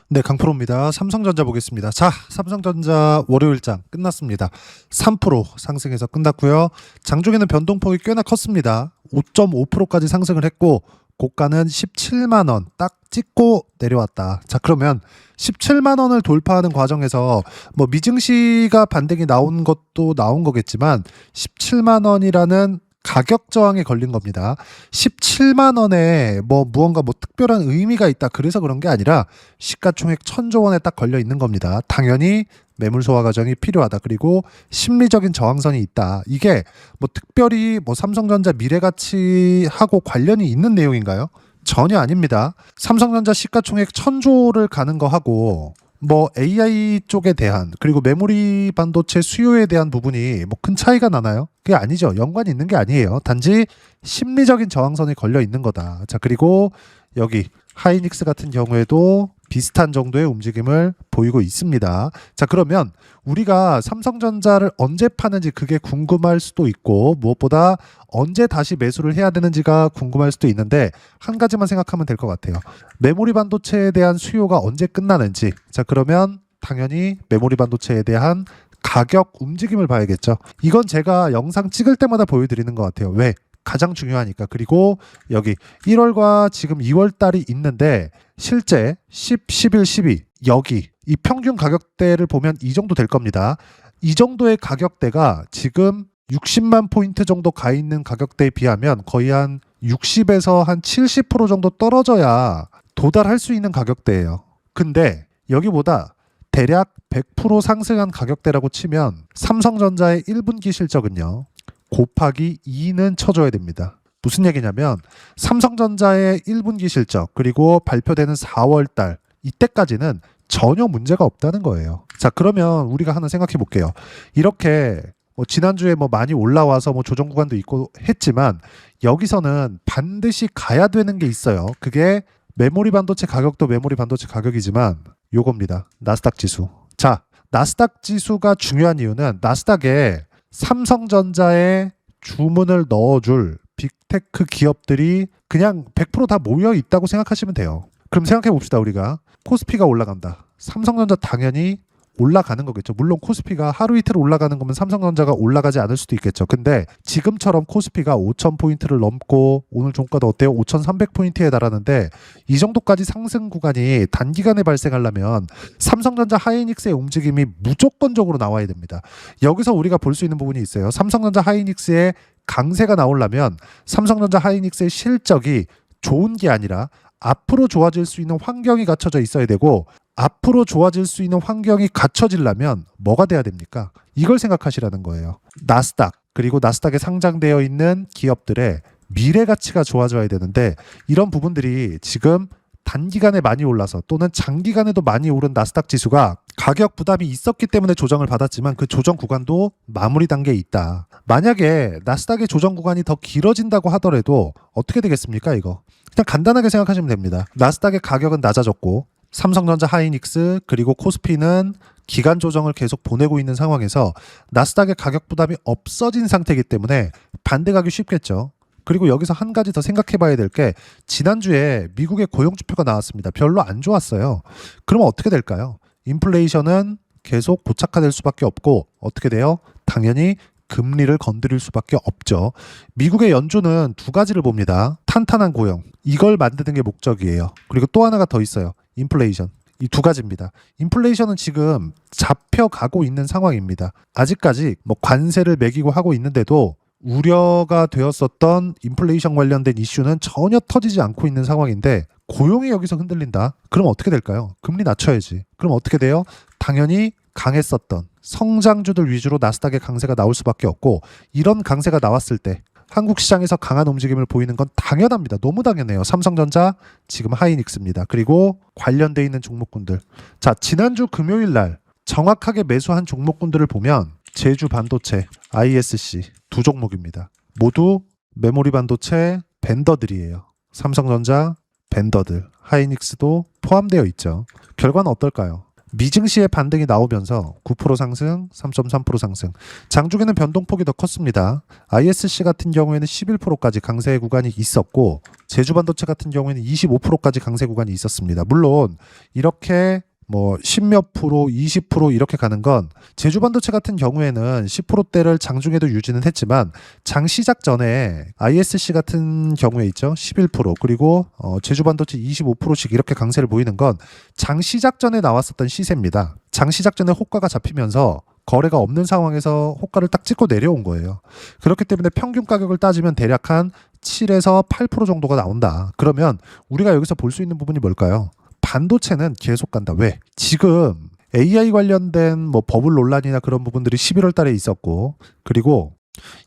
네, 강프로입니다. 삼성전자 보겠습니다. 자, 삼성전자 월요일장 끝났습니다. 3% 상승해서 끝났고요. 장중에는 변동폭이 꽤나 컸습니다. 5.5%까지 상승을 했고 고가는 17만 원 딱 찍고 내려왔다. 자, 그러면 17만 원을 돌파하는 과정에서 뭐 미증시가 반등이 나온 것도 나온 거겠지만 17만 원이라는 가격 저항에 걸린 겁니다. 17만 원에 뭐 무언가 뭐 특별한 의미가 있다 그래서 그런 게 아니라 시가총액 1,000조 원에 딱 걸려 있는 겁니다. 당연히 매물 소화 과정이 필요하다. 그리고 심리적인 저항선이 있다. 이게 뭐 특별히 뭐 삼성전자 미래가치하고 관련이 있는 내용인가요? 전혀 아닙니다. 삼성전자 시가총액 1,000조를 가는 거 하고 뭐 AI 쪽에 대한 그리고 메모리 반도체 수요에 대한 부분이 뭐 큰 차이가 나나요? 그게 아니죠. 연관이 있는 게 아니에요. 단지 심리적인 저항선이 걸려 있는 거다. 자, 그리고 여기 하이닉스 같은 경우에도 비슷한 정도의 움직임을 보이고 있습니다. 자, 그러면 우리가 삼성전자를 언제 파는지 그게 궁금할 수도 있고 무엇보다 언제 다시 매수를 해야 되는지가 궁금할 수도 있는데 한 가지만 생각하면 될 것 같아요. 메모리 반도체에 대한 수요가 언제 끝나는지. 자, 그러면 당연히 메모리 반도체에 대한 가격 움직임을 봐야겠죠. 이건 제가 영상 찍을 때마다 보여드리는 것 같아요. 왜? 가장 중요하니까. 그리고 여기 1월과 지금 2월 달이 있는데 실제 10, 11, 12 여기 이 평균 가격대를 보면 이 정도 될 겁니다. 이 정도의 가격대가 지금 60만 포인트 정도 가 있는 가격대에 비하면 거의 한 60에서 한 70% 정도 떨어져야 도달할 수 있는 가격대예요. 근데 여기보다 대략 100% 상승한 가격대라고 치면 삼성전자의 1분기 실적은요. 곱하기 2는 쳐줘야 됩니다. 무슨 얘기냐면 삼성전자의 1분기 실적 그리고 발표되는 4월달 이때까지는 전혀 문제가 없다는 거예요. 자, 그러면 우리가 하나 생각해 볼게요. 이렇게 뭐 지난주에 뭐 많이 올라와서 뭐 조정 구간도 있고 했지만 여기서는 반드시 가야 되는 게 있어요. 그게 메모리 반도체 가격도 메모리 반도체 가격이지만 요겁니다. 나스닥 지수. 자, 나스닥 지수가 중요한 이유는 나스닥에 삼성전자에 주문을 넣어줄 빅테크 기업들이 그냥 100%다 모여 있다고 생각하시면 돼요. 그럼 생각해 봅시다. 우리가 코스피가 올라간다. 삼성전자 당연히 올라가는 거겠죠. 물론 코스피가 하루 이틀 올라가는 거면 삼성전자가 올라가지 않을 수도 있겠죠. 근데 지금처럼 코스피가 5,000포인트를 넘고 오늘 종가도 어때요? 5,300포인트에 달하는데 이 정도까지 상승 구간이 단기간에 발생하려면 삼성전자 하이닉스의 움직임이 무조건적으로 나와야 됩니다. 여기서 우리가 볼 수 있는 부분이 있어요. 삼성전자 하이닉스의 강세가 나오려면 삼성전자 하이닉스의 실적이 좋은 게 아니라 앞으로 좋아질 수 있는 환경이 갖춰져 있어야 되고 앞으로 좋아질 수 있는 환경이 갖춰지려면 뭐가 돼야 됩니까? 이걸 생각하시라는 거예요. 나스닥 그리고 나스닥에 상장되어 있는 기업들의 미래 가치가 좋아져야 되는데 이런 부분들이 지금 단기간에 많이 올라서 또는 장기간에도 많이 오른 나스닥 지수가 가격 부담이 있었기 때문에 조정을 받았지만 그 조정 구간도 마무리 단계에 있다. 만약에 나스닥의 조정 구간이 더 길어진다고 하더라도 어떻게 되겠습니까? 이거 그냥 간단하게 생각하시면 됩니다. 나스닥의 가격은 낮아졌고 삼성전자 하이닉스 그리고 코스피는 기간 조정을 계속 보내고 있는 상황에서 나스닥의 가격 부담이 없어진 상태이기 때문에 반대가기 쉽겠죠. 그리고 여기서 한 가지 더 생각해 봐야 될 게 지난주에 미국의 고용지표가 나왔습니다. 별로 안 좋았어요. 그러면 어떻게 될까요? 인플레이션은 계속 고착화될 수밖에 없고 어떻게 돼요? 당연히 금리를 건드릴 수밖에 없죠. 미국의 연준은 두 가지를 봅니다. 탄탄한 고용. 이걸 만드는 게 목적이에요. 그리고 또 하나가 더 있어요. 인플레이션. 이 두 가지입니다. 인플레이션은 지금 잡혀가고 있는 상황입니다. 아직까지 뭐 관세를 매기고 하고 있는데도 우려가 되었었던 인플레이션 관련된 이슈는 전혀 터지지 않고 있는 상황인데 고용이 여기서 흔들린다? 그럼 어떻게 될까요? 금리 낮춰야지. 그럼 어떻게 돼요? 당연히 강했었던 성장주들 위주로 나스닥의 강세가 나올 수밖에 없고 이런 강세가 나왔을 때 한국 시장에서 강한 움직임을 보이는 건 당연합니다. 너무 당연해요. 삼성전자, 지금 하이닉스입니다. 그리고 관련돼 있는 종목군들. 자, 지난주 금요일 날 정확하게 매수한 종목군들을 보면 제주 반도체, ISC 두 종목입니다. 모두 메모리 반도체 벤더들이에요. 삼성전자 벤더들, 하이닉스도 포함되어 있죠. 결과는 어떨까요? 미증시의 반등이 나오면서 9% 상승, 3.3% 상승. 장중에는 변동폭이 더 컸습니다. ISC 같은 경우에는 11%까지 강세 구간이 있었고 제주반도체 같은 경우에는 25%까지 강세 구간이 있었습니다. 물론 이렇게 뭐 10몇 프로, 20% 이렇게 가는 건 제주반도체 같은 경우에는 10%대를 장중에도 유지는 했지만 장 시작 전에 ISC 같은 경우에 있죠. 11% 그리고 제주반도체 25%씩 이렇게 강세를 보이는 건 장 시작 전에 나왔었던 시세입니다. 장 시작 전에 호가가 잡히면서 거래가 없는 상황에서 호가를 딱 찍고 내려온 거예요. 그렇기 때문에 평균 가격을 따지면 대략 한 7에서 8% 정도가 나온다. 그러면 우리가 여기서 볼 수 있는 부분이 뭘까요? 반도체는 계속 간다. 왜? 지금 AI 관련된 뭐 버블 논란이나 그런 부분들이 11월 달에 있었고 그리고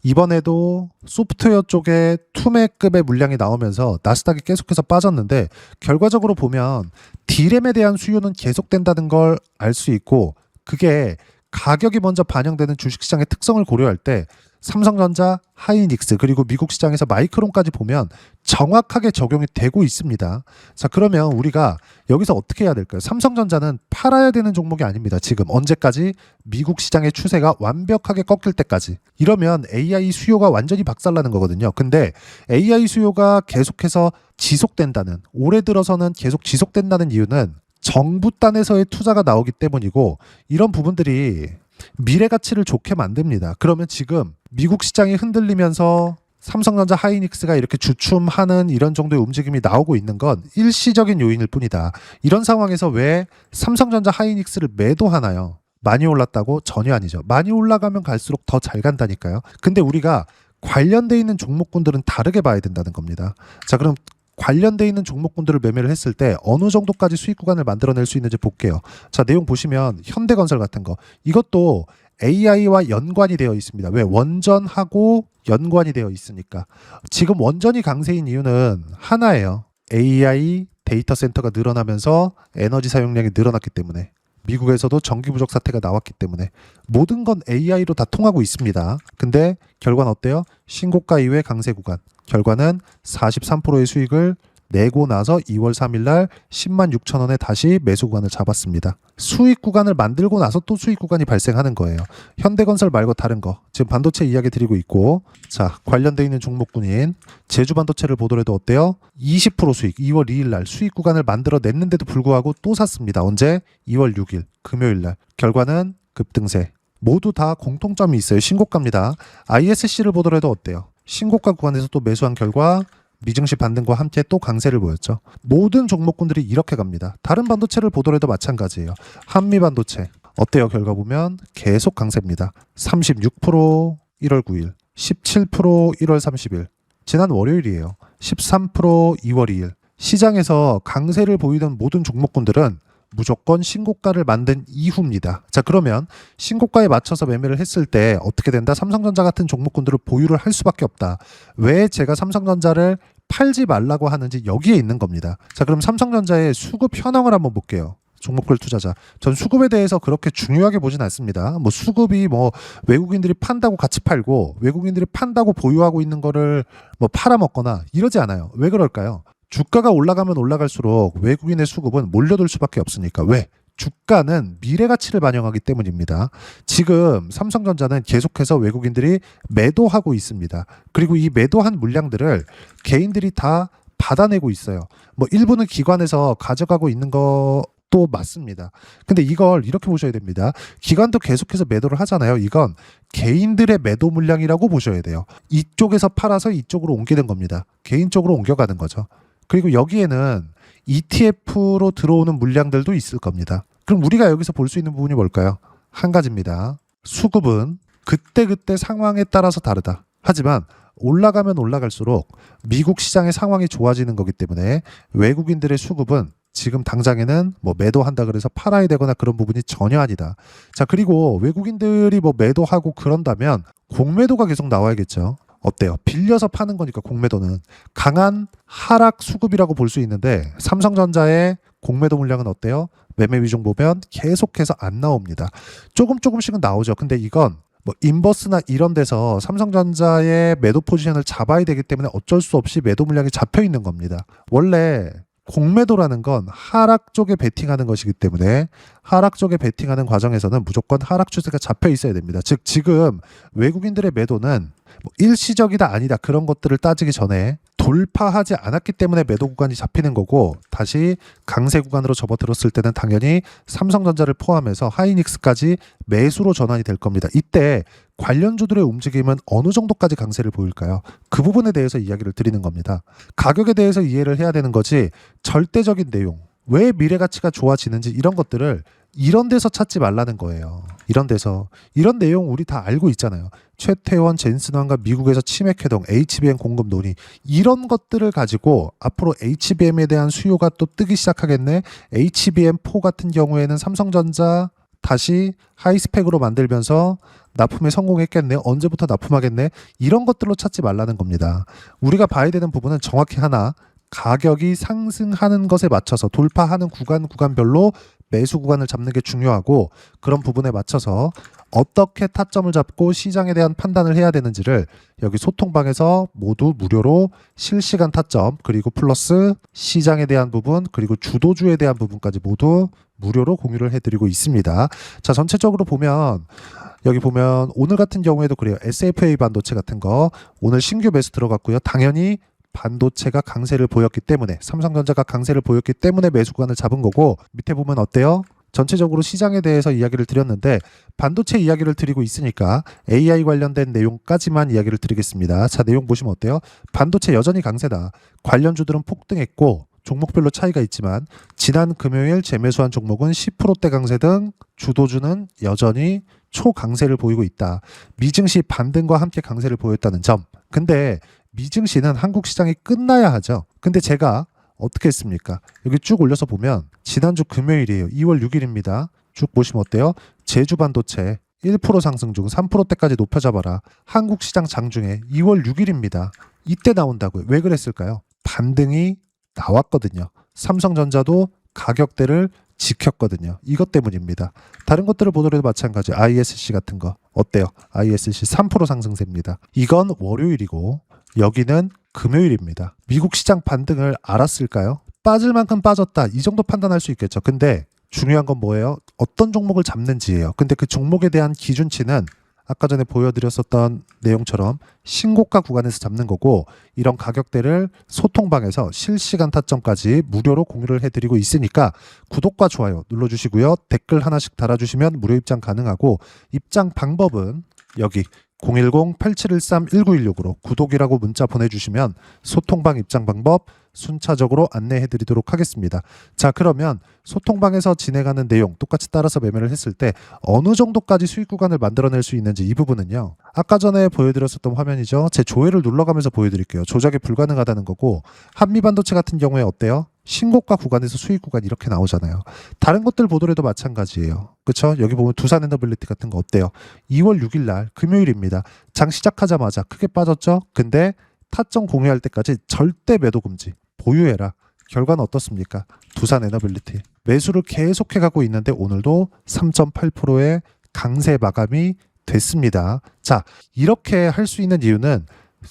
이번에도 소프트웨어 쪽에 투매급의 물량이 나오면서 나스닥이 계속해서 빠졌는데 결과적으로 보면 D램에 대한 수요는 계속된다는 걸 알 수 있고 그게 가격이 먼저 반영되는 주식시장의 특성을 고려할 때 삼성전자, 하이닉스 그리고 미국 시장에서 마이크론까지 보면 정확하게 적용이 되고 있습니다. 자, 그러면 우리가 여기서 어떻게 해야 될까요? 삼성전자는 팔아야 되는 종목이 아닙니다. 지금 언제까지? 미국 시장의 추세가 완벽하게 꺾일 때까지. 이러면 AI 수요가 완전히 박살나는 거거든요. 근데 AI 수요가 계속해서 지속된다는, 올해 들어서는 계속 지속된다는 이유는 정부 단에서의 투자가 나오기 때문이고 이런 부분들이 미래 가치를 좋게 만듭니다. 그러면 지금 미국 시장이 흔들리면서 삼성전자 하이닉스가 이렇게 주춤하는 이런 정도의 움직임이 나오고 있는 건 일시적인 요인일 뿐이다. 이런 상황에서 왜 삼성전자 하이닉스를 매도하나요? 많이 올랐다고? 전혀 아니죠. 많이 올라가면 갈수록 더 잘 간다니까요. 근데 우리가 관련돼 있는 종목군들은 다르게 봐야 된다는 겁니다. 자, 그럼 관련돼 있는 종목군들을 매매를 했을 때 어느 정도까지 수익 구간을 만들어낼 수 있는지 볼게요. 자, 내용 보시면 현대건설 같은 거 이것도 AI와 연관이 되어 있습니다. 왜? 원전하고 연관이 되어 있으니까. 지금 원전이 강세인 이유는 하나예요. AI 데이터 센터가 늘어나면서 에너지 사용량이 늘어났기 때문에 미국에서도 전기 부족 사태가 나왔기 때문에 모든 건 AI로 다 통하고 있습니다. 근데 결과는 어때요? 신고가 이후의 강세 구간. 결과는 43%의 수익을 내고 나서 2월 3일 날 10만 6천 원에 다시 매수 구간을 잡았습니다. 수익 구간을 만들고 나서 또 수익 구간이 발생하는 거예요. 현대건설 말고 다른 거. 지금 반도체 이야기 드리고 있고 자, 관련돼 있는 종목군인 제주반도체를 보더라도 어때요? 20% 수익 2월 2일 날 수익 구간을 만들어 냈는데도 불구하고 또 샀습니다. 언제? 2월 6일 금요일 날. 결과는 급등세. 모두 다 공통점이 있어요. 신고가입니다. ISC를 보더라도 어때요? 신고가 구간에서 또 매수한 결과 미증시 반등과 함께 또 강세를 보였죠. 모든 종목군들이 이렇게 갑니다. 다른 반도체를 보더라도 마찬가지예요. 한미반도체 어때요? 결과 보면 계속 강세입니다. 36% 1월 9일, 17% 1월 30일, 지난 월요일이에요. 13% 2월 2일. 시장에서 강세를 보이던 모든 종목군들은 무조건 신고가를 만든 이후입니다. 자, 그러면 신고가에 맞춰서 매매를 했을 때 어떻게 된다? 삼성전자 같은 종목군들을 보유를 할 수밖에 없다. 왜 제가 삼성전자를 팔지 말라고 하는지 여기에 있는 겁니다. 자, 그럼 삼성전자의 수급 현황을 한번 볼게요. 종목별 투자자. 전 수급에 대해서 그렇게 중요하게 보진 않습니다. 뭐 수급이 뭐 외국인들이 판다고 같이 팔고 외국인들이 판다고 보유하고 있는 거를 뭐 팔아먹거나 이러지 않아요. 왜 그럴까요? 주가가 올라가면 올라갈수록 외국인의 수급은 몰려들 수밖에 없으니까. 왜? 주가는 미래 가치를 반영하기 때문입니다. 지금 삼성전자는 계속해서 외국인들이 매도하고 있습니다. 그리고 이 매도한 물량들을 개인들이 다 받아내고 있어요. 뭐 일부는 기관에서 가져가고 있는 것도 맞습니다. 근데 이걸 이렇게 보셔야 됩니다. 기관도 계속해서 매도를 하잖아요. 이건 개인들의 매도 물량이라고 보셔야 돼요. 이쪽에서 팔아서 이쪽으로 옮기는 겁니다. 개인 쪽으로 옮겨가는 거죠. 그리고 여기에는 ETF로 들어오는 물량들도 있을 겁니다. 그럼 우리가 여기서 볼 수 있는 부분이 뭘까요? 한 가지입니다. 수급은 그때그때 상황에 따라서 다르다. 하지만 올라가면 올라갈수록 미국 시장의 상황이 좋아지는 거기 때문에 외국인들의 수급은 지금 당장에는 뭐 매도한다 그래서 팔아야 되거나 그런 부분이 전혀 아니다. 자, 그리고 외국인들이 뭐 매도하고 그런다면 공매도가 계속 나와야겠죠. 어때요? 빌려서 파는 거니까 공매도는 강한 하락 수급이라고 볼 수 있는데 삼성전자의 공매도 물량은 어때요? 매매 비중 보면 계속해서 안 나옵니다. 조금씩은 나오죠. 근데 이건 뭐 인버스나 이런 데서 삼성전자의 매도 포지션을 잡아야 되기 때문에 어쩔 수 없이 매도 물량이 잡혀 있는 겁니다. 원래 공매도라는 건 하락 쪽에 베팅하는 것이기 때문에 하락 쪽에 베팅하는 과정에서는 무조건 하락 추세가 잡혀 있어야 됩니다. 즉 지금 외국인들의 매도는 뭐 일시적이다 아니다 그런 것들을 따지기 전에 돌파하지 않았기 때문에 매도 구간이 잡히는 거고, 다시 강세 구간으로 접어들었을 때는 당연히 삼성전자를 포함해서 하이닉스까지 매수로 전환이 될 겁니다. 이때 관련주들의 움직임은 어느 정도까지 강세를 보일까요? 그 부분에 대해서 이야기를 드리는 겁니다. 가격에 대해서 이해를 해야 되는 거지, 절대적인 내용, 왜 미래 가치가 좋아지는지 이런 것들을 이런 데서 찾지 말라는 거예요. 이런 내용 우리 다 알고 있잖아요. 최태원, 젠슨왕과 미국에서 치맥회동, HBM 공급 논의, 이런 것들을 가지고 앞으로 HBM에 대한 수요가 또 뜨기 시작하겠네. HBM4 같은 경우에는 삼성전자 다시 하이스펙으로 만들면서 납품에 성공했겠네. 언제부터 납품하겠네. 이런 것들로 찾지 말라는 겁니다. 우리가 봐야 되는 부분은 정확히 하나, 가격이 상승하는 것에 맞춰서 돌파하는 구간별로 매수 구간을 잡는 게 중요하고, 그런 부분에 맞춰서 어떻게 타점을 잡고 시장에 대한 판단을 해야 되는지를 여기 소통방에서 모두 무료로 실시간 타점, 그리고 플러스 시장에 대한 부분, 그리고 주도주에 대한 부분까지 모두 무료로 공유를 해드리고 있습니다. 자, 전체적으로 보면 여기 보면 오늘 같은 경우에도 그래요. SFA 반도체 같은 거 오늘 신규 매수 들어갔고요. 당연히 반도체가 강세를 보였기 때문에, 삼성전자가 강세를 보였기 때문에 매수 구간을 잡은 거고, 밑에 보면 어때요? 전체적으로 시장에 대해서 이야기를 드렸는데 반도체 이야기를 드리고 있으니까 AI 관련된 내용까지만 이야기를 드리겠습니다. 자, 내용 보시면 어때요? 반도체 여전히 강세다. 관련주들은 폭등했고 종목별로 차이가 있지만 지난 금요일 재매수한 종목은 10%대 강세 등 주도주는 여전히 초강세를 보이고 있다. 미증시 반등과 함께 강세를 보였다는 점. 근데 미증시는 한국 시장이 끝나야 하죠. 근데 제가 어떻게 했습니까? 여기 쭉 올려서 보면 지난주 금요일이에요. 2월 6일입니다. 쭉 보시면 어때요? 제주 반도체 1% 상승 중 3%대까지 높여잡아라. 한국 시장 장중에 2월 6일입니다. 이때 나온다고요. 왜 그랬을까요? 반등이 나왔거든요. 삼성전자도 가격대를 지켰거든요. 이것 때문입니다. 다른 것들을 보더라도 마찬가지. ISC 같은 거 어때요? ISC 3% 상승세입니다. 이건 월요일이고 여기는 금요일입니다. 미국 시장 반등을 알았을까요? 빠질 만큼 빠졌다. 이 정도 판단할 수 있겠죠. 근데 중요한 건 뭐예요? 어떤 종목을 잡는지예요. 근데 그 종목에 대한 기준치는 아까 전에 보여드렸었던 내용처럼 신고가 구간에서 잡는 거고, 이런 가격대를 소통방에서 실시간 타점까지 무료로 공유를 해드리고 있으니까 구독과 좋아요 눌러주시고요. 댓글 하나씩 달아주시면 무료 입장 가능하고, 입장 방법은 여기 010-8713-1916으로 구독이라고 문자 보내주시면 소통방 입장 방법 순차적으로 안내해드리도록 하겠습니다. 자, 그러면 소통방에서 진행하는 내용 똑같이 따라서 매매를 했을 때 어느 정도까지 수익 구간을 만들어낼 수 있는지, 이 부분은요, 아까 전에 보여드렸었던 화면이죠. 제 조회를 눌러가면서 보여드릴게요. 조작이 불가능하다는 거고, 한미반도체 같은 경우에 어때요? 신고가 구간에서 수익 구간 이렇게 나오잖아요. 다른 것들 보더라도 마찬가지예요. 그렇죠? 여기 보면 두산에너빌리티 같은 거 어때요? 2월 6일 날 금요일입니다. 장 시작하자마자 크게 빠졌죠? 근데 타점 공유할 때까지 절대 매도 금지, 보유해라. 결과는 어떻습니까? 두산에너빌리티 매수를 계속해 가고 있는데 오늘도 3.8%의 강세 마감이 됐습니다. 자, 이렇게 할 수 있는 이유는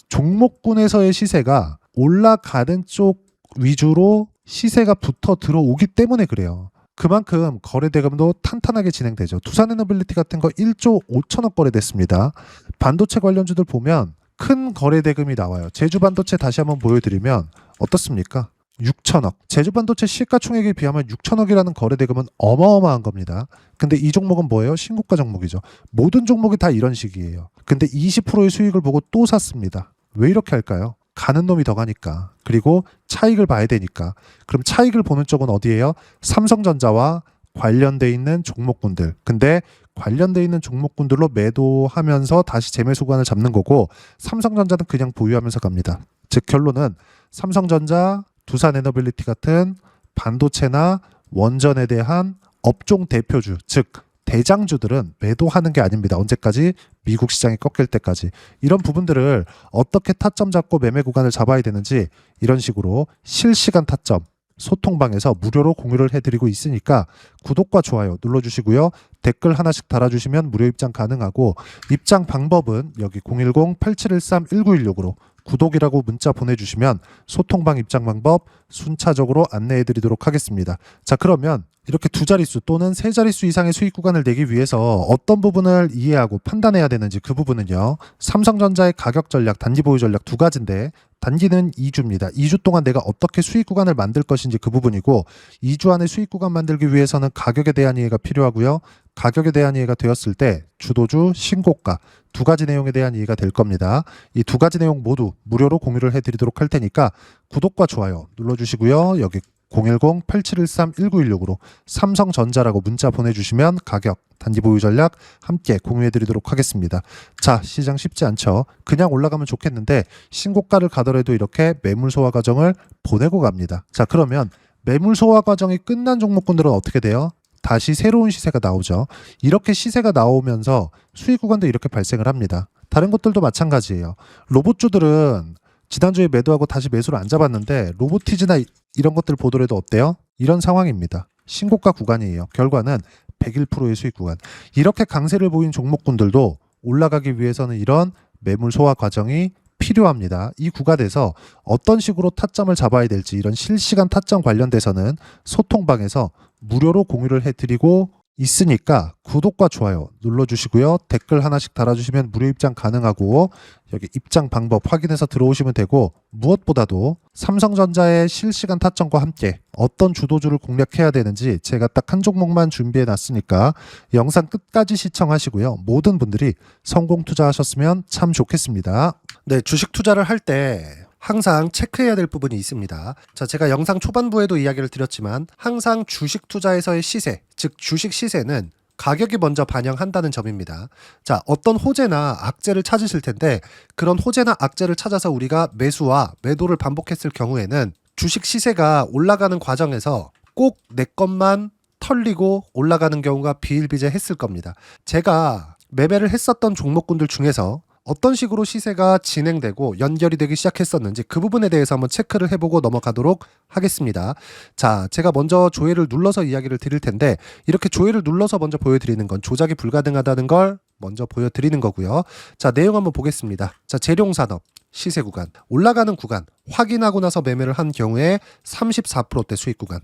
종목군에서의 시세가 올라가는 쪽 위주로 시세가 붙어 들어오기 때문에 그래요. 그만큼 거래 대금도 탄탄하게 진행되죠. 두산에너빌리티 같은 거 1조 5천억 거래됐습니다. 반도체 관련주들 보면 큰 거래 대금이 나와요. 제주 반도체 다시 한번 보여드리면 어떻습니까? 6천억. 제주 반도체 시가총액에 비하면 6천억이라는 거래 대금은 어마어마한 겁니다. 근데 이 종목은 뭐예요? 신고가 종목이죠. 모든 종목이 다 이런 식이에요. 근데 20%의 수익을 보고 또 샀습니다. 왜 이렇게 할까요? 가는 놈이 더 가니까. 그리고 차익을 봐야 되니까. 그럼 차익을 보는 쪽은 어디예요? 삼성전자와 관련돼 있는 종목군들. 근데 관련돼 있는 종목군들로 매도하면서 다시 재매수 구간을 잡는 거고, 삼성전자는 그냥 보유하면서 갑니다. 즉 결론은 삼성전자, 두산에너빌리티 같은 반도체나 원전에 대한 업종 대표주, 즉 대장주들은 매도하는 게 아닙니다. 언제까지? 미국 시장이 꺾일 때까지. 이런 부분들을 어떻게 타점 잡고 매매 구간을 잡아야 되는지 이런 식으로 실시간 타점 소통방에서 무료로 공유를 해드리고 있으니까 구독과 좋아요 눌러주시고요. 댓글 하나씩 달아주시면 무료 입장 가능하고, 입장 방법은 여기 010-8713-1916으로 구독이라고 문자 보내주시면 소통방 입장 방법 순차적으로 안내해 드리도록 하겠습니다. 자, 그러면 이렇게 두 자릿수 또는 세 자릿수 이상의 수익 구간을 내기 위해서 어떤 부분을 이해하고 판단해야 되는지 그 부분은요. 삼성전자의 가격 전략, 단기 보유 전략 두 가지인데 단기는 2주입니다. 2주 동안 내가 어떻게 수익 구간을 만들 것인지 그 부분이고 2주 안에 수익 구간 만들기 위해서는 가격에 대한 이해가 필요하고요. 가격에 대한 이해가 되었을 때 주도주, 신고가 두 가지 내용에 대한 이해가 될 겁니다. 이 두 가지 내용 모두 무료로 공유를 해드리도록 할 테니까 구독과 좋아요 눌러주시고요. 여기 010-8713-1916으로 삼성전자라고 문자 보내주시면 가격, 단기 보유 전략 함께 공유해드리도록 하겠습니다. 자, 시장 쉽지 않죠. 그냥 올라가면 좋겠는데 신고가를 가더라도 이렇게 매물 소화 과정을 보내고 갑니다. 자, 그러면 매물 소화 과정이 끝난 종목군들은 어떻게 돼요? 다시 새로운 시세가 나오죠. 이렇게 시세가 나오면서 수익 구간도 이렇게 발생을 합니다. 다른 것들도 마찬가지예요. 로봇주들은 지난주에 매도하고 다시 매수를 안 잡았는데 로보티즈나 이런 것들 보더라도 어때요? 이런 상황입니다. 신고가 구간이에요. 결과는 101%의 수익 구간. 이렇게 강세를 보인 종목군들도 올라가기 위해서는 이런 매물 소화 과정이 필요합니다. 이 구간에서 어떤 식으로 타점을 잡아야 될지 이런 실시간 타점 관련돼서는 소통방에서 무료로 공유를 해드리고 있으니까 구독과 좋아요 눌러주시고요. 댓글 하나씩 달아주시면 무료 입장 가능하고 여기 입장 방법 확인해서 들어오시면 되고 무엇보다도 삼성전자의 실시간 타점과 함께 어떤 주도주를 공략해야 되는지 제가 딱 한 종목만 준비해 놨으니까 영상 끝까지 시청하시고요. 모든 분들이 성공 투자하셨으면 참 좋겠습니다. 네, 주식 투자를 할 때 항상 체크해야 될 부분이 있습니다. 자, 제가 영상 초반부에도 이야기를 드렸지만 항상 주식 투자에서의 시세, 즉 주식 시세는 가격이 먼저 반영한다는 점입니다. 자, 어떤 호재나 악재를 찾으실 텐데 그런 호재나 악재를 찾아서 우리가 매수와 매도를 반복했을 경우에는 주식 시세가 올라가는 과정에서 꼭 내 것만 털리고 올라가는 경우가 비일비재했을 겁니다. 제가 매매를 했었던 종목군들 중에서 어떤 식으로 시세가 진행되고 연결이 되기 시작했었는지 그 부분에 대해서 한번 체크를 해보고 넘어가도록 하겠습니다. 자, 제가 먼저 조회를 눌러서 이야기를 드릴 텐데 이렇게 조회를 눌러서 먼저 보여드리는 건 조작이 불가능하다는 걸 먼저 보여드리는 거고요. 자, 내용 한번 보겠습니다. 자, 재룡산업 시세 구간, 올라가는 구간 확인하고 나서 매매를 한 경우에 34%대 수익 구간.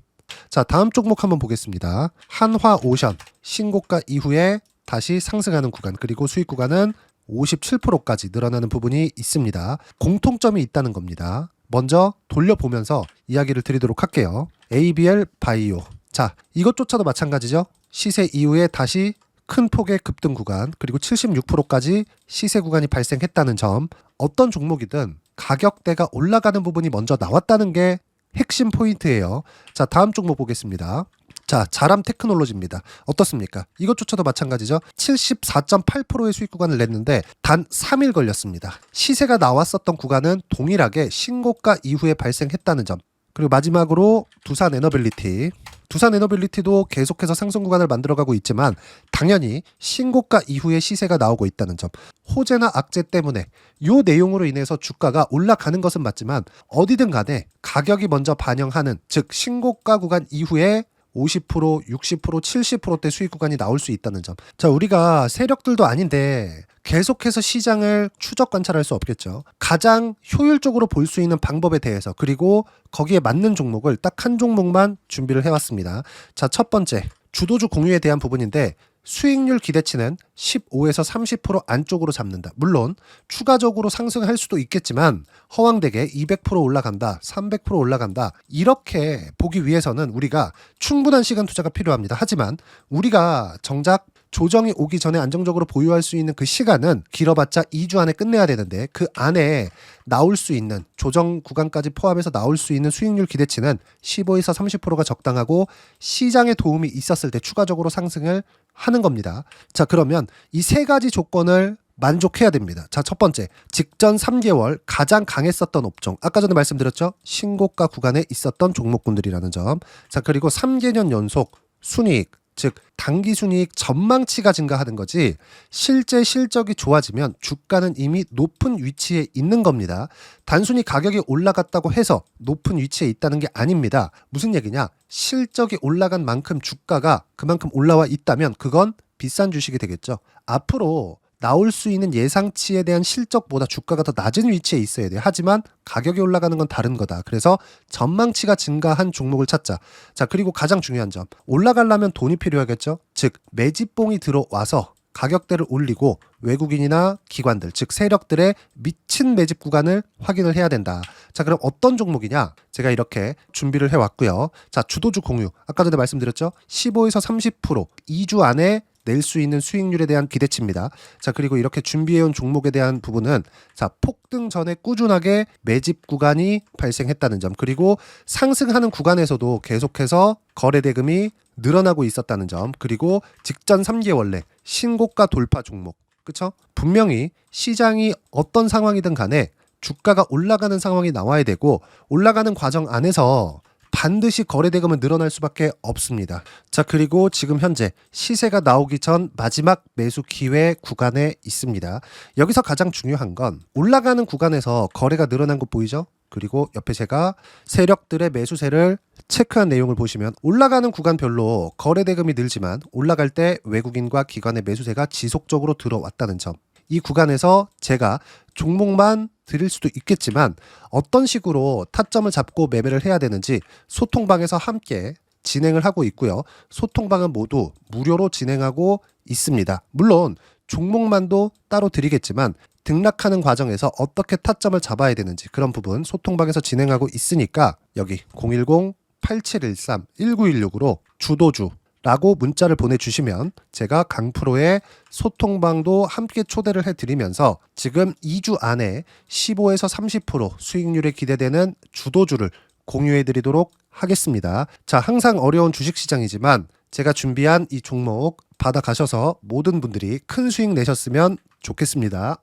자, 다음 종목 한번 보겠습니다. 한화오션 신고가 이후에 다시 상승하는 구간, 그리고 수익 구간은 57%까지 늘어나는 부분이 있습니다. 공통점이 있다는 겁니다. 먼저 돌려보면서 이야기를 드리도록 할게요. ABL 바이오. 자, 이것조차도 마찬가지죠. 시세 이후에 다시 큰 폭의 급등 구간, 그리고 76%까지 시세 구간이 발생했다는 점. 어떤 종목이든 가격대가 올라가는 부분이 먼저 나왔다는 게 핵심 포인트예요. 자, 다음 종목 보겠습니다. 자, 자람 테크놀로지입니다. 어떻습니까? 이것조차도 마찬가지죠. 74.8%의 수익 구간을 냈는데 단 3일 걸렸습니다. 시세가 나왔었던 구간은 동일하게 신고가 이후에 발생했다는 점. 그리고 마지막으로 두산 에너빌리티. 두산 에너빌리티도 계속해서 상승 구간을 만들어가고 있지만 당연히 신고가 이후에 시세가 나오고 있다는 점. 호재나 악재 때문에 이 내용으로 인해서 주가가 올라가는 것은 맞지만 어디든 간에 가격이 먼저 반영하는, 즉 신고가 구간 이후에 50%, 60%, 70%대 수익 구간이 나올 수 있다는 점. 자, 우리가 세력들도 아닌데 계속해서 시장을 추적 관찰할 수 없겠죠. 가장 효율적으로 볼 수 있는 방법에 대해서, 그리고 거기에 맞는 종목을 딱 한 종목만 준비를 해왔습니다. 자, 첫 번째 주도주 공유에 대한 부분인데 수익률 기대치는 15에서 30% 안쪽으로 잡는다. 물론 추가적으로 상승할 수도 있겠지만 허황되게 200% 올라간다, 300% 올라간다, 이렇게 보기 위해서는 우리가 충분한 시간 투자가 필요합니다. 하지만 우리가 정작 조정이 오기 전에 안정적으로 보유할 수 있는 그 시간은 길어봤자 2주 안에 끝내야 되는데 그 안에 나올 수 있는 조정 구간까지 포함해서 나올 수 있는 수익률 기대치는 15에서 30%가 적당하고 시장에 도움이 있었을 때 추가적으로 상승을 하는 겁니다. 자, 그러면 이 세 가지 조건을 만족해야 됩니다. 자, 첫 번째, 직전 3개월 가장 강했었던 업종. 아까 전에 말씀드렸죠? 신고가 구간에 있었던 종목군들이라는 점. 자, 그리고 3개년 연속 순이익, 즉 단기 순이익 전망치가 증가하는 거지 실제 실적이 좋아지면 주가는 이미 높은 위치에 있는 겁니다. 단순히 가격이 올라갔다고 해서 높은 위치에 있다는 게 아닙니다. 무슨 얘기냐? 실적이 올라간 만큼 주가가 그만큼 올라와 있다면 그건 비싼 주식이 되겠죠. 앞으로 나올 수 있는 예상치에 대한 실적보다 주가가 더 낮은 위치에 있어야 돼요. 하지만 가격이 올라가는 건 다른 거다. 그래서 전망치가 증가한 종목을 찾자. 자, 그리고 가장 중요한 점. 올라가려면 돈이 필요하겠죠? 즉, 매집봉이 들어와서 가격대를 올리고 외국인이나 기관들, 즉 세력들의 미친 매집 구간을 확인을 해야 된다. 자, 그럼 어떤 종목이냐? 제가 이렇게 준비를 해왔고요. 자, 주도주 공유. 아까 전에 말씀드렸죠? 15에서 30% 2주 안에 낼 수 있는 수익률에 대한 기대치입니다. 자, 그리고 이렇게 준비해온 종목에 대한 부분은 자, 폭등 전에 꾸준하게 매집 구간이 발생했다는 점, 그리고 상승하는 구간에서도 계속해서 거래 대금이 늘어나고 있었다는 점, 그리고 직전 3개월 내 신고가 돌파 종목. 그쵸? 분명히 시장이 어떤 상황이든 간에 주가가 올라가는 상황이 나와야 되고 올라가는 과정 안에서 반드시 거래 대금은 늘어날 수밖에 없습니다. 자, 그리고 지금 현재 시세가 나오기 전 마지막 매수 기회 구간에 있습니다. 여기서 가장 중요한 건 올라가는 구간에서 거래가 늘어난 거 보이죠? 그리고 옆에 제가 세력들의 매수세를 체크한 내용을 보시면 올라가는 구간별로 거래 대금이 늘지만 올라갈 때 외국인과 기관의 매수세가 지속적으로 들어왔다는 점. 이 구간에서 제가 종목만 드릴 수도 있겠지만 어떤 식으로 타점을 잡고 매매를 해야 되는지 소통방에서 함께 진행을 하고 있고요. 소통방은 모두 무료로 진행하고 있습니다. 물론 종목만도 따로 드리겠지만 등락하는 과정에서 어떻게 타점을 잡아야 되는지 그런 부분 소통방에서 진행하고 있으니까 여기 010-8713-1916으로 주도주 라고 문자를 보내주시면 제가 강프로의 소통방도 함께 초대를 해드리면서 지금 2주 안에 15에서 30% 수익률이 기대되는 주도주를 공유해드리도록 하겠습니다. 자, 항상 어려운 주식시장이지만 제가 준비한 이 종목 받아가셔서 모든 분들이 큰 수익 내셨으면 좋겠습니다.